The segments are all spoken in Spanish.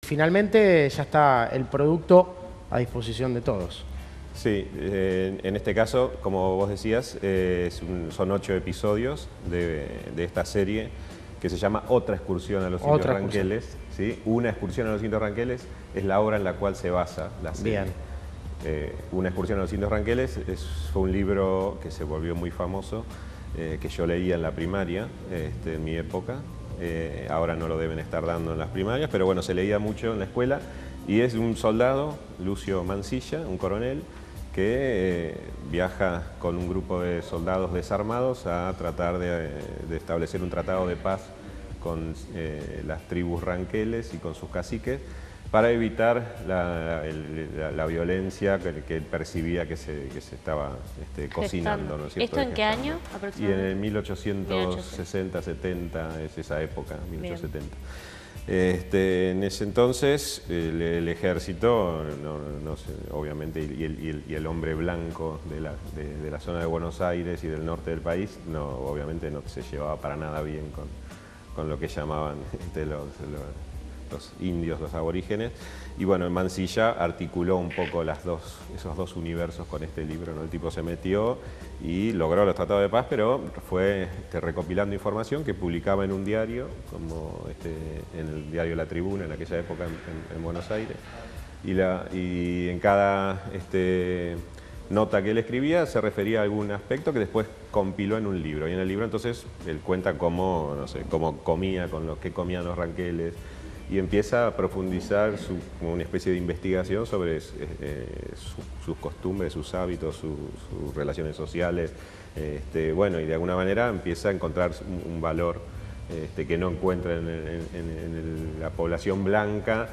finalmente ya está el producto a disposición de todos. Sí, en este caso, como vos decías, son 8 episodios de esta serie que se llama Otra excursión a los Indios Ranqueles. ¿Sí? Una excursión a los Indios Ranqueles es la obra en la cual se basa la serie. Bien. Una excursión a los Indios Ranqueles fue un libro que se volvió muy famoso, que yo leía en la primaria, en mi época. Ahora no lo deben estar dando en las primarias, pero bueno, se leía mucho en la escuela. Y es un soldado, Lucio Mansilla, un coronel, que viaja con un grupo de soldados desarmados a tratar de establecer un tratado de paz con las tribus ranqueles y con sus caciques para evitar la violencia que él percibía que se estaba cocinando, ¿no es cierto? ¿Esto en qué año aproximadamente? Y en el 1860, 70, es esa época, 1870. En ese entonces el ejército, obviamente, y el hombre blanco de la zona de Buenos Aires y del norte del país, obviamente no se llevaba para nada bien con lo que llamaban los indios, los aborígenes. Y bueno, Mansilla articuló un poco esos dos universos con este libro, ¿no? El tipo se metió y logró los tratados de paz, pero fue recopilando información que publicaba en un diario, como en el diario La Tribuna, en aquella época en Buenos Aires. Y en cada nota que él escribía se refería a algún aspecto que después compiló en un libro. Y en el libro entonces él cuenta cómo comía, qué comían los ranqueles, y empieza a profundizar como una especie de investigación sobre sus costumbres, sus hábitos, sus relaciones sociales. Bueno, y de alguna manera empieza a encontrar un valor que no encuentra en la población blanca.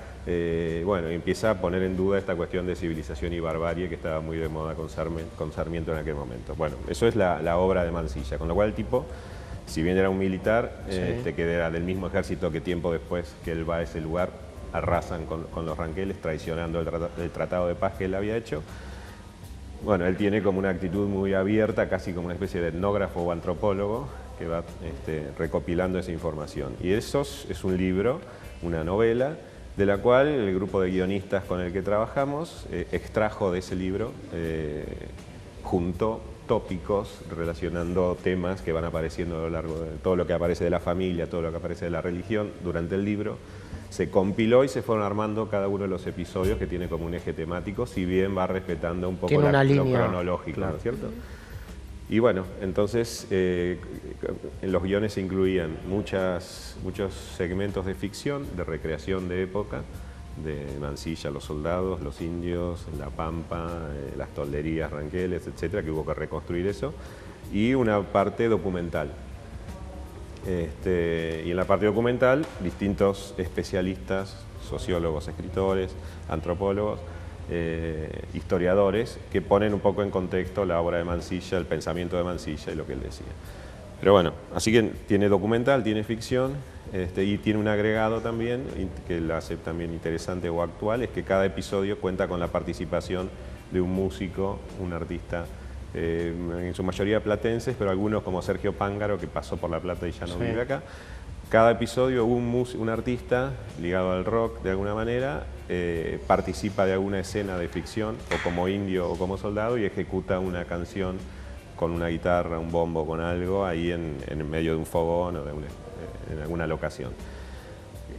Bueno, y empieza a poner en duda esta cuestión de civilización y barbarie que estaba muy de moda con Sarmiento en aquel momento. Bueno, eso es la obra de Mansilla, con lo cual el tipo, si bien era un militar, que era del mismo ejército que tiempo después que él va a ese lugar, arrasan con los ranqueles, traicionando el tratado de paz que él había hecho. Bueno, él tiene como una actitud muy abierta, casi como una especie de etnógrafo o antropólogo, que va recopilando esa información. Y eso es un libro, una novela, de la cual el grupo de guionistas con el que trabajamos extrajo de ese libro, juntó tópicos relacionando temas que van apareciendo a lo largo de todo lo que aparece de la familia, todo lo que aparece de la religión durante el libro. Se compiló y se fueron armando cada uno de los episodios, que tiene como un eje temático, si bien va respetando un poco lo cronológico, claro, ¿no es cierto? Y bueno, entonces en los guiones se incluían muchos segmentos de ficción, de recreación de época, de Mansilla, los soldados, los indios, la pampa, las tolderías, ranqueles, etcétera, que hubo que reconstruir eso, y una parte documental. Y en la parte documental, distintos especialistas, sociólogos, escritores, antropólogos, historiadores, que ponen un poco en contexto la obra de Mansilla, el pensamiento de Mansilla y lo que él decía. Pero bueno, así que tiene documental, tiene ficción, y tiene un agregado también, que lo hace también interesante o actual, es que cada episodio cuenta con la participación de un músico, un artista, en su mayoría platenses, pero algunos como Sergio Pángaro, que pasó por La Plata y ya no vive acá. Cada episodio un artista ligado al rock de alguna manera, participa de alguna escena de ficción, o como indio o como soldado, y ejecuta una canción con una guitarra, un bombo, con algo, ahí en medio de un fogón o en alguna locación.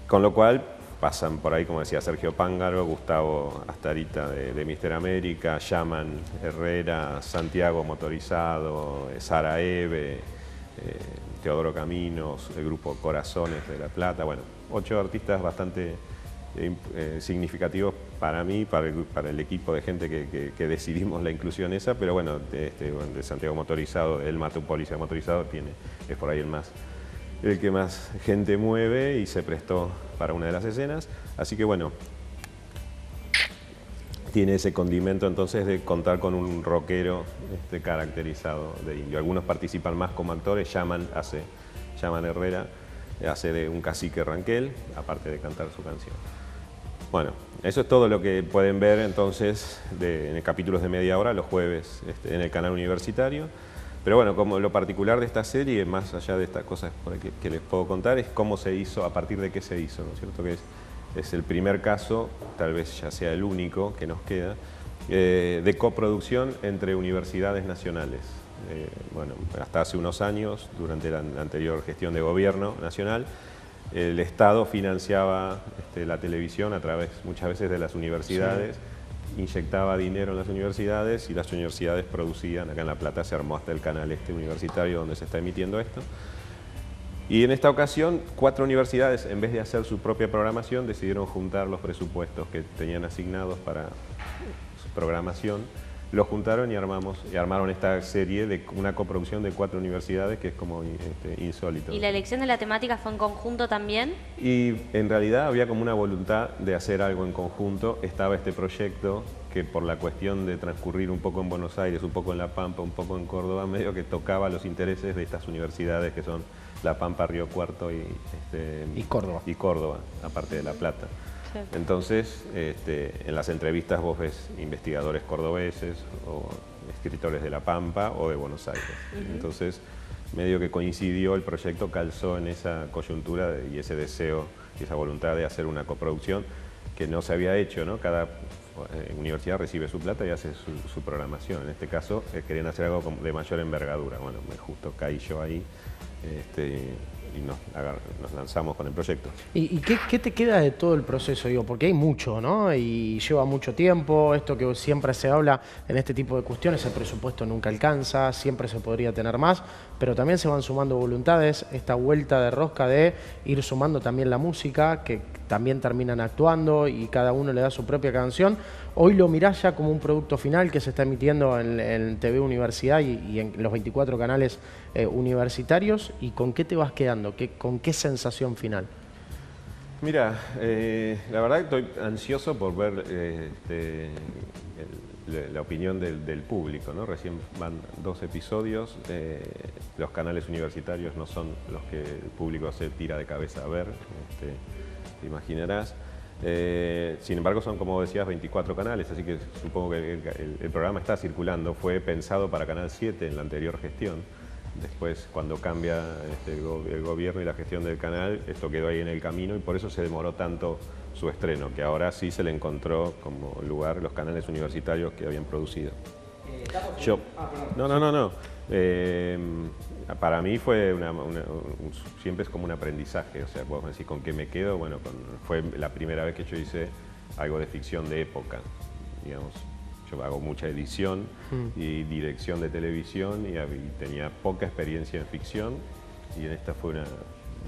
Con lo cual pasan por ahí, como decía Sergio Pángaro, Gustavo Astarita de Mister América, Yaman Herrera, Santiago Motorizado, Sara Eve, Teodoro Caminos, el grupo Corazones de La Plata. Bueno, 8 artistas bastante significativos para mí, para el equipo de gente que decidimos la inclusión esa, pero bueno, de Santiago Motorizado, él mata un policía motorizado, es por ahí el que más gente mueve y se prestó para una de las escenas. Así que bueno, tiene ese condimento entonces de contar con un rockero caracterizado de indio. Algunos participan más como actores, Yaman Herrera hace de un cacique ranquel, aparte de cantar su canción. Bueno, eso es todo lo que pueden ver entonces en capítulos de media hora los jueves en el canal universitario. Pero bueno, como lo particular de esta serie, más allá de estas cosas que les puedo contar, es cómo se hizo, a partir de qué se hizo, ¿no es cierto? Que es el primer caso, tal vez ya sea el único que nos queda, de coproducción entre universidades nacionales. Bueno, hasta hace unos años, durante la anterior gestión de gobierno nacional, el Estado financiaba la televisión a través muchas veces de las universidades, sí, inyectaba dinero en las universidades y las universidades producían. Acá en La Plata se armó hasta el canal universitario donde se está emitiendo esto. Y en esta ocasión, 4 universidades, en vez de hacer su propia programación, decidieron juntar los presupuestos que tenían asignados para su programación, los juntaron y armaron esta serie de una coproducción de 4 universidades, que es como insólito. ¿Y la elección de la temática fue en conjunto también? Y en realidad había como una voluntad de hacer algo en conjunto. Estaba este proyecto que, por la cuestión de transcurrir un poco en Buenos Aires, un poco en La Pampa, un poco en Córdoba, medio que tocaba los intereses de estas universidades que son La Pampa, Río Cuarto y Córdoba, aparte de La Plata. Sí. Entonces, en las entrevistas vos ves investigadores cordobeses o escritores de La Pampa o de Buenos Aires. Entonces, medio que coincidió, el proyecto calzó en esa coyuntura y ese deseo y esa voluntad de hacer una coproducción que no se había hecho, ¿no? Cada universidad recibe su plata y hace su programación. En este caso, querían hacer algo de mayor envergadura. Bueno, justo caí yo ahí. Y nos lanzamos con el proyecto. ¿Y qué te queda de todo el proceso? Digo, porque hay mucho, ¿no? Y lleva mucho tiempo, esto que siempre se habla en este tipo de cuestiones, el presupuesto nunca alcanza, siempre se podría tener más, pero también se van sumando voluntades, esta vuelta de rosca de ir sumando también la música, que también terminan actuando y cada uno le da su propia canción. Hoy lo mirás ya como un producto final que se está emitiendo en TV Universidad y en los 24 canales universitarios. ¿Y con qué te vas quedando? ¿Con qué sensación final? Mira, la verdad que estoy ansioso por ver la opinión del público, ¿no? Recién van 2 episodios. Los canales universitarios no son los que el público se tira de cabeza a ver, te imaginarás. Sin embargo, son, como decías, 24 canales, así que supongo que el programa está circulando. Fue pensado para Canal 7 en la anterior gestión. Después, cuando cambia el gobierno y la gestión del canal, esto quedó ahí en el camino y por eso se demoró tanto su estreno, que ahora sí se le encontró como lugar los canales universitarios que habían producido. No. Para mí fue siempre es como un aprendizaje, o sea, vos me decís con qué me quedo. Bueno, fue la primera vez que yo hice algo de ficción de época, digamos. Yo hago mucha edición y dirección de televisión y tenía poca experiencia en ficción, y en esta fue una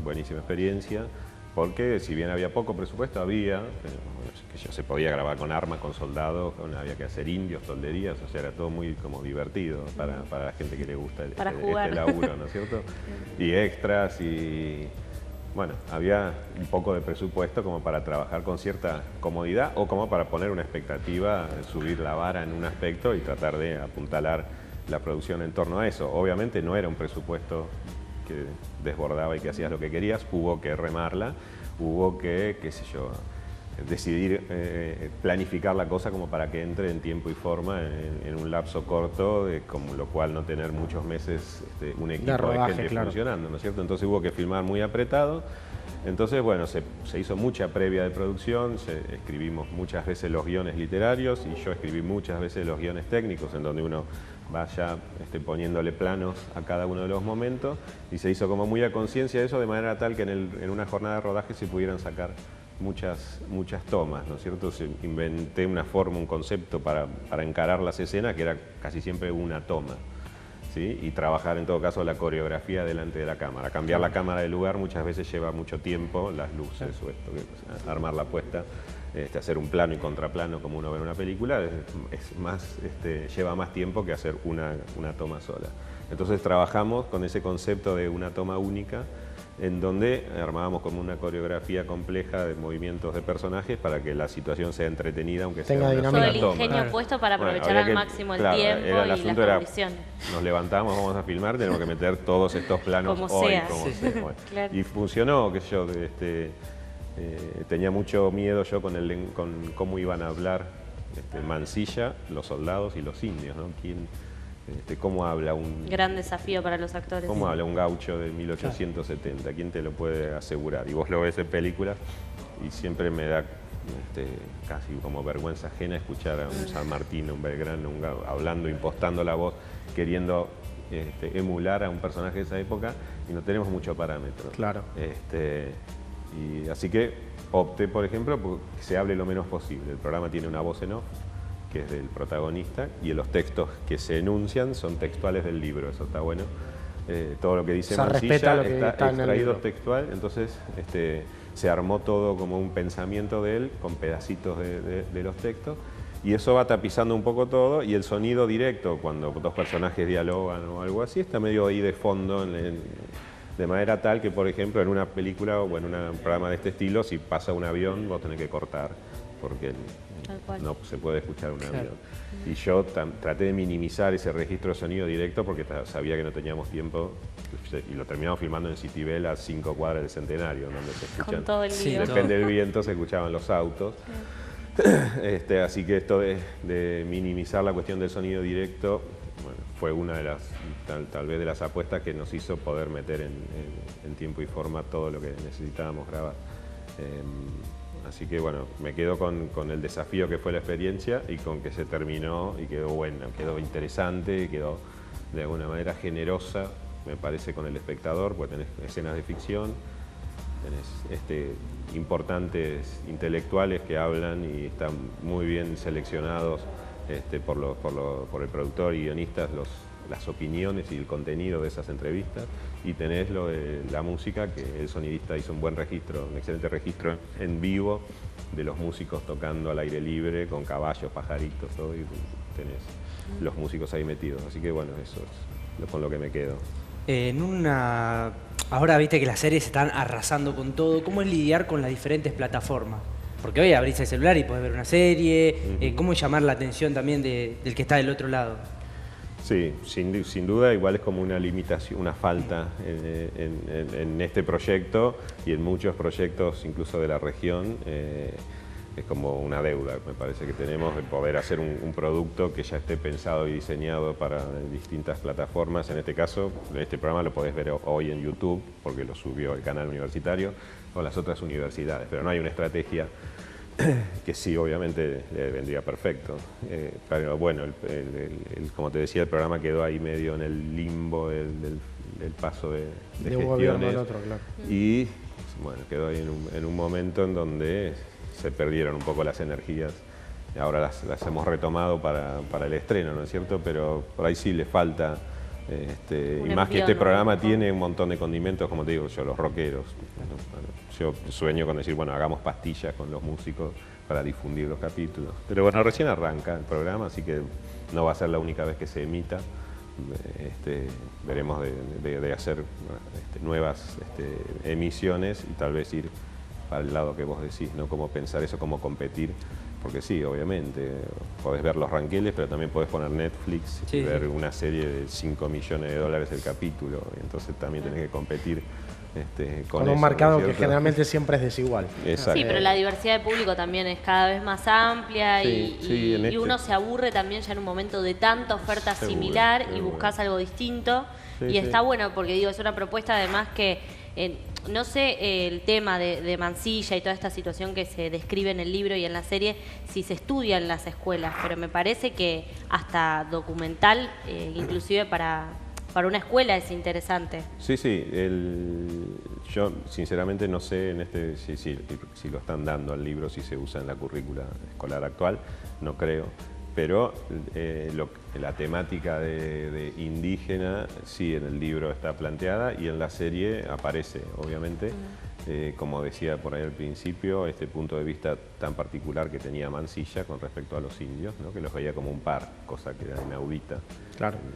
buenísima experiencia, porque si bien había poco presupuesto, que ya se podía grabar con armas, con soldados, había que hacer indios, tolderías, o sea, era todo muy como divertido para la gente que le gusta este laburo, ¿no es cierto? Y extras y... Bueno, había un poco de presupuesto como para trabajar con cierta comodidad o como para poner una expectativa, subir la vara en un aspecto y tratar de apuntalar la producción en torno a eso. Obviamente no era un presupuesto que desbordaba y que hacías lo que querías, hubo que remarla, hubo que, qué sé yo, decidir planificar la cosa como para que entre en tiempo y forma en un lapso corto, como lo cual no tener muchos meses un equipo de gente funcionando, ¿no es cierto? Entonces hubo que filmar muy apretado. Entonces, bueno, se hizo mucha previa de producción, escribimos muchas veces los guiones literarios y yo escribí muchas veces los guiones técnicos, en donde uno vaya poniéndole planos a cada uno de los momentos, y se hizo como muy a conciencia de eso, de manera tal que en una jornada de rodaje se pudieran sacar muchas tomas, ¿no es cierto? Inventé una forma, un concepto para encarar las escenas, que era casi siempre una toma, ¿sí? Y trabajar en todo caso la coreografía delante de la cámara. Cambiar la cámara de lugar muchas veces lleva mucho tiempo, las luces o esto, armar la puesta, hacer un plano y contraplano como uno ve en una película, lleva más tiempo que hacer una toma sola. Entonces trabajamos con ese concepto de una toma única, en donde armábamos como una coreografía compleja de movimientos de personajes para que la situación sea entretenida, aunque sea una sola toma. Todo el ingenio puesto para aprovechar al máximo el tiempo y las condiciones. Nos levantamos, vamos a filmar, tenemos que meter todos estos planos como sea. Bueno. Claro. Y funcionó, qué sé yo, tenía mucho miedo yo con cómo iban a hablar Mansilla, los soldados y los indios, ¿no? ¿Cómo habla un... Gran desafío para los actores. ¿Cómo habla un gaucho de 1870? ¿Quién te lo puede asegurar? Y vos lo ves en películas y siempre me da casi como vergüenza ajena escuchar a un San Martín, un Belgrano, hablando, impostando la voz, queriendo emular a un personaje de esa época, y no tenemos mucho parámetro. Claro. Y así que opté, por ejemplo, por que se hable lo menos posible. El programa tiene una voz en off, que es del protagonista, y los textos que se enuncian son textuales del libro, eso está bueno. Todo lo que dice Mansilla está extraído textual, entonces se armó todo como un pensamiento de él, con pedacitos de los textos, y eso va tapizando un poco todo, y el sonido directo, cuando dos personajes dialogan o algo así, está medio ahí de fondo, de manera tal que, por ejemplo, en una película o en un programa de este estilo, si pasa un avión, vos tenés que cortar, porque no se puede escuchar un avión. Y yo traté de minimizar ese registro de sonido directo porque sabía que no teníamos tiempo, y lo terminamos filmando en Citibel, a 5 cuadras del Centenario, donde se escuchan. Con todo el lío. Depende del viento, se escuchaban los autos. Así que esto de minimizar la cuestión del sonido directo, bueno, fue una de las, tal vez de las apuestas que nos hizo poder meter en tiempo y forma todo lo que necesitábamos grabar. Así que bueno, me quedo con el desafío que fue la experiencia, y con que se terminó y quedó buena, quedó interesante, quedó de alguna manera generosa, me parece, con el espectador, porque tenés escenas de ficción, tenés importantes intelectuales que hablan y están muy bien seleccionados por el productor y guionistas las opiniones y el contenido de esas entrevistas, y tenés lo de la música, que el sonidista hizo un buen registro, un excelente registro en vivo de los músicos tocando al aire libre, con caballos, pajaritos, todo, y tenés los músicos ahí metidos. Así que bueno, eso es con lo que me quedo. Ahora viste que las series están arrasando con todo. ¿Cómo es lidiar con las diferentes plataformas? Porque hoy abrís el celular y podés ver una serie. ¿Cómo llamar la atención también del que está del otro lado? Sí, sin duda, igual es como una limitación, una falta en este proyecto y en muchos proyectos incluso de la región. Es como una deuda, me parece, que tenemos de poder hacer un producto que ya esté pensado y diseñado para distintas plataformas. En este caso, este programa lo podés ver hoy en YouTube, porque lo subió el canal universitario, o las otras universidades, pero no hay una estrategia que sí, obviamente, le vendría perfecto. Pero bueno, como te decía, el programa quedó ahí medio en el limbo del paso de gestiones. Al otro, claro. Y bueno, quedó ahí en un momento en donde se perdieron un poco las energías. Ahora las hemos retomado para el estreno, ¿no es cierto? Pero por ahí sí le falta. Y más que este programa tiene un montón de condimentos, como te digo yo, los rockeros. Yo sueño con decir, bueno, hagamos pastillas con los músicos para difundir los capítulos. Pero bueno, recién arranca el programa, así que no va a ser la única vez que se emita. Veremos de hacer nuevas emisiones y tal vez ir para el lado que vos decís, ¿no? Cómo pensar eso, cómo competir. Porque sí, obviamente, podés ver los ranqueles, pero también podés poner Netflix y ver una serie de 5 millones de dólares el capítulo. Y entonces también tenés que competir con un eso, mercado, ¿no es que generalmente siempre es desigual. Exacto. Sí, pero la diversidad de público también es cada vez más amplia, y uno se aburre también ya en un momento de tanta oferta similar, y buscas algo distinto. Y está bueno, porque digo, es una propuesta además que... no sé el tema de Mansilla y toda esta situación que se describe en el libro y en la serie, si se estudia en las escuelas, pero me parece que hasta documental, inclusive para una escuela, es interesante. Sí, yo sinceramente no sé si lo están dando al libro, si se usa en la currícula escolar actual, no creo. Pero la temática de indígena sí en el libro está planteada, y en la serie aparece, obviamente, como decía por ahí al principio, este punto de vista tan particular que tenía Mansilla con respecto a los indios, ¿no? Que los veía como un par, cosa que era inaudita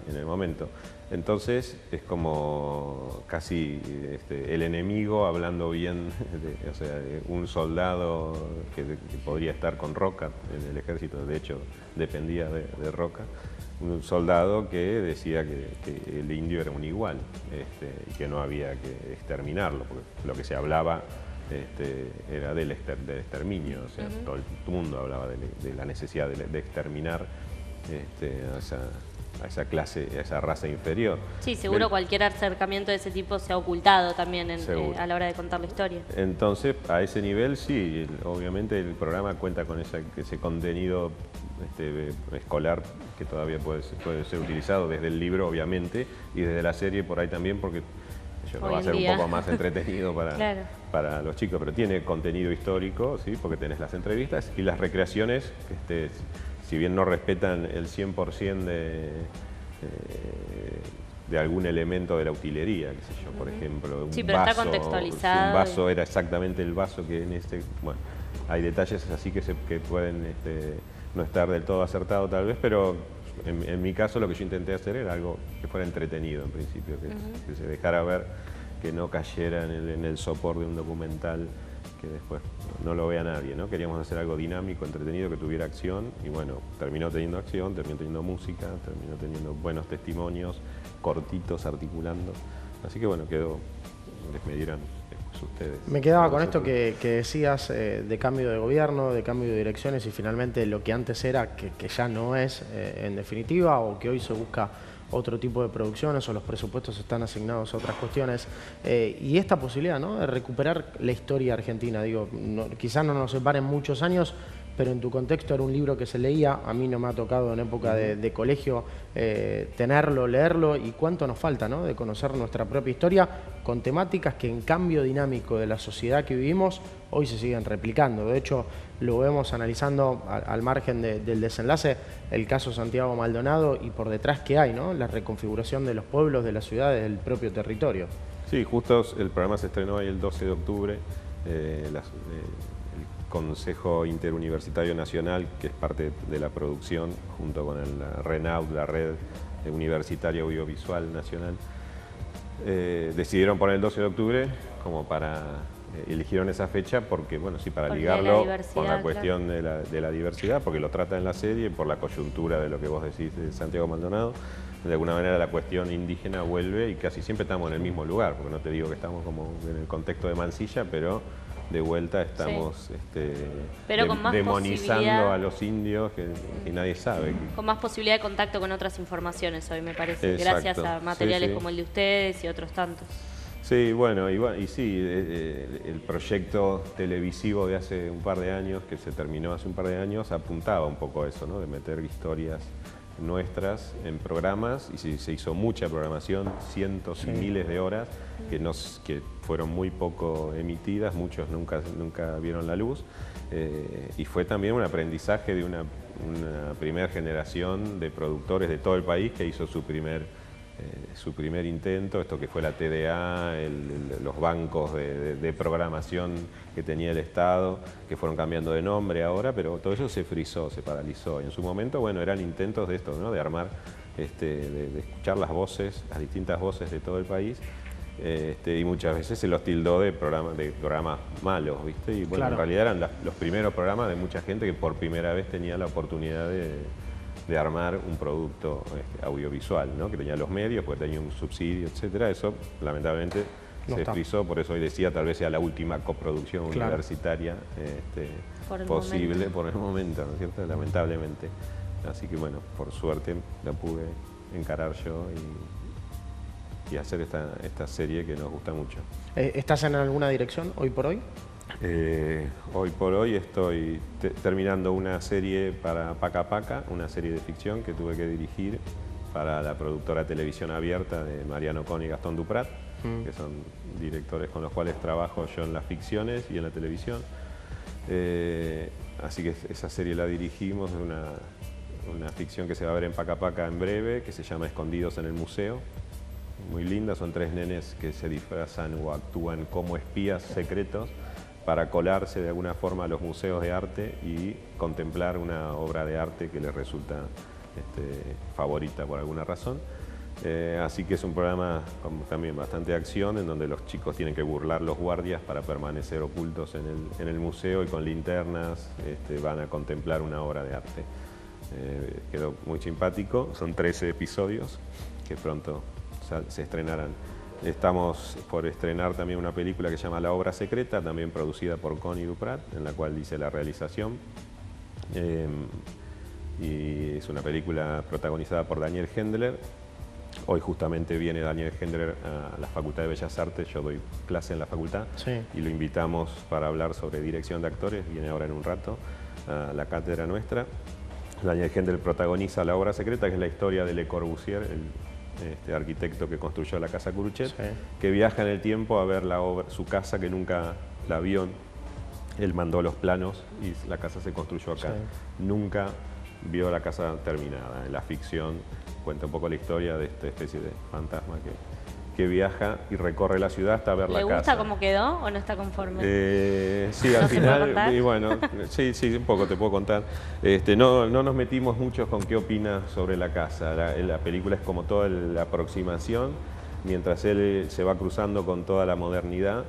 en el momento. Entonces es como casi el enemigo hablando bien, o sea, un soldado que podría estar con Roca en el ejército, de hecho dependía de Roca, un soldado que decía que el indio era un igual, y que no había que exterminarlo, porque lo que se hablaba era del exterminio, o sea, todo el mundo hablaba de la necesidad de exterminar esa clase, a esa raza inferior. Sí, seguro cualquier acercamiento de ese tipo se ha ocultado también a la hora de contar la historia. Entonces, a ese nivel sí, obviamente el programa cuenta con ese contenido escolar que todavía puede ser utilizado desde el libro, obviamente, y desde la serie por ahí también, porque va a ser un poco más entretenido para los chicos, pero tiene contenido histórico, ¿sí? Porque tenés las entrevistas y las recreaciones, si bien no respetan el 100% de algún elemento de la utilería, qué sé yo, por ejemplo, un pero vaso, está contextualizado. Un vaso era exactamente el vaso que en bueno, hay detalles así que pueden no estar del todo acertado tal vez, pero en mi caso lo que yo intenté hacer era algo que fuera entretenido en principio, que se dejara ver, que no cayera en el sopor de un documental que después no lo vea nadie, ¿no? Queríamos hacer algo dinámico, entretenido, que tuviera acción, y bueno, terminó teniendo acción, terminó teniendo música, terminó teniendo buenos testimonios, cortitos, articulando. Así que bueno, quedó, me dirán ustedes. Me quedaba con esto que decías de cambio de gobierno, de cambio de direcciones, y finalmente lo que antes era, que ya no es en definitiva, o que hoy se busca otro tipo de producciones, o los presupuestos están asignados a otras cuestiones, y esta posibilidad, ¿no?, de recuperar la historia argentina. Digo, quizás no nos separen muchos años, pero en tu contexto era un libro que se leía. A mí no me ha tocado en época de colegio tenerlo, leerlo, y cuánto nos falta, ¿no?, de conocer nuestra propia historia con temáticas que en cambio dinámico de la sociedad que vivimos hoy se siguen replicando. De hecho, lo vemos analizando al margen del desenlace, el caso Santiago Maldonado, y por detrás que hay, ¿no?, la reconfiguración de los pueblos, de las ciudades, del propio territorio. Sí, justo el programa se estrenó ahí el 12 de octubre. El Consejo Interuniversitario Nacional, que es parte de la producción, junto con el RENAUD, la Red Universitaria Audiovisual Nacional, decidieron poner el 12 de octubre como eligieron esa fecha porque, bueno, sí, para ligarlo por la cuestión de la diversidad, porque lo trata en la serie, por la coyuntura de lo que vos decís de Santiago Maldonado. De alguna manera la cuestión indígena vuelve, y casi siempre estamos en el mismo lugar, porque no te digo que estamos como en el contexto de Mansilla, pero de vuelta estamos demonizando a los indios, que nadie sabe. Con más posibilidad de contacto con otras informaciones hoy, me parece, exacto, gracias a materiales como el de ustedes y otros tantos. Sí, bueno, y sí, el proyecto televisivo de hace un par de años, que se terminó hace un par de años, apuntaba un poco a eso, ¿no?, de meter historias nuestras en programas, y se hizo mucha programación, cientos y miles de horas que fueron muy poco emitidas, muchos nunca vieron la luz, y fue también un aprendizaje de una primera generación de productores de todo el país que hizo su primer intento, esto que fue la TDA, los bancos de programación que tenía el Estado, que fueron cambiando de nombre ahora, pero todo eso se frizó, se paralizó. Y en su momento, bueno, eran intentos de esto, ¿no?, de armar, de escuchar las voces, las distintas voces de todo el país, y muchas veces se los tildó de programas malos, ¿viste? Y bueno, claro, en realidad eran los primeros programas de mucha gente que por primera vez tenía la oportunidad de armar un producto audiovisual, ¿no?, que tenía los medios, porque tenía un subsidio, etcétera. Eso lamentablemente se frizó, por eso hoy decía, tal vez sea la última coproducción universitaria posible por el momento, ¿no es cierto?, lamentablemente. Así que bueno, por suerte la pude encarar yo y hacer esta serie que nos gusta mucho. ¿Estás en alguna dirección hoy por hoy? Hoy por hoy estoy terminando una serie para Paca Paca, una serie de ficción que tuve que dirigir para la productora Televisión Abierta de Mariano Con y Gastón Duprat, que son directores con los cuales trabajo yo en las ficciones y en la televisión. Así que esa serie la dirigimos, una ficción que se va a ver en Paca Paca en breve, que se llama Escondidos en el Museo. Muy linda, son 3 nenes que se disfrazan o actúan como espías secretos para colarse de alguna forma a los museos de arte y contemplar una obra de arte que les resulta favorita por alguna razón. Así que es un programa con también bastante acción, en donde los chicos tienen que burlar los guardias para permanecer ocultos en el museo, y con linternas van a contemplar una obra de arte. Quedó muy simpático, son 13 episodios que pronto se estrenarán. Estamos por estrenar también una película que se llama La Obra Secreta, también producida por Con y Duprat, en la cual hice la realización. y es una película protagonizada por Daniel Hendler. Hoy justamente viene Daniel Hendler a la Facultad de Bellas Artes, yo doy clase en la facultad, y lo invitamos para hablar sobre dirección de actores, viene ahora en un rato a la cátedra nuestra. Daniel Hendler protagoniza La obra secreta, que es la historia de Le Corbusier, el arquitecto que construyó la Casa Curuchet, que viaja en el tiempo a ver su casa que nunca la vio. Él mandó los planos y la casa se construyó acá. Nunca vio la casa terminada. En la ficción cuenta un poco la historia de esta especie de fantasma que viaja y recorre la ciudad hasta ver la casa. ¿Le gusta cómo quedó o no está conforme? Sí, al final, y bueno, sí, un poco te puedo contar. No nos metimos mucho con qué opina sobre la casa. La película es como toda la aproximación, mientras él se va cruzando con toda la modernidad,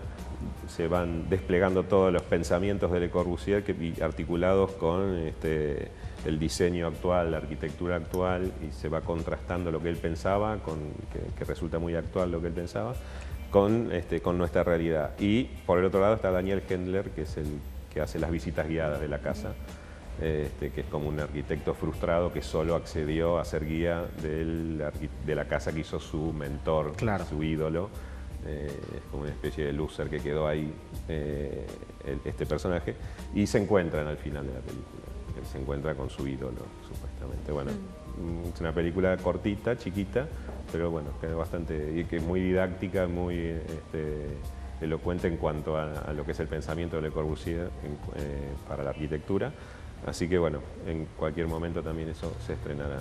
se van desplegando todos los pensamientos de Le Corbusier articulados con el diseño actual, la arquitectura actual, y se va contrastando lo que él pensaba, que resulta muy actual lo que él pensaba, con nuestra realidad. Y por el otro lado está Daniel Hendler, que es el que hace las visitas guiadas de la casa, que es como un arquitecto frustrado que solo accedió a ser guía de la casa que hizo su mentor, su ídolo. Es como una especie de loser que quedó ahí, este personaje, y se encuentran al final de la película. Él se encuentra con su ídolo, supuestamente. Bueno, es una película cortita, chiquita, pero bueno, que es bastante, y que es muy didáctica, muy elocuente en cuanto a lo que es el pensamiento de Le Corbusier para la arquitectura. Así que bueno, en cualquier momento también eso se estrenará.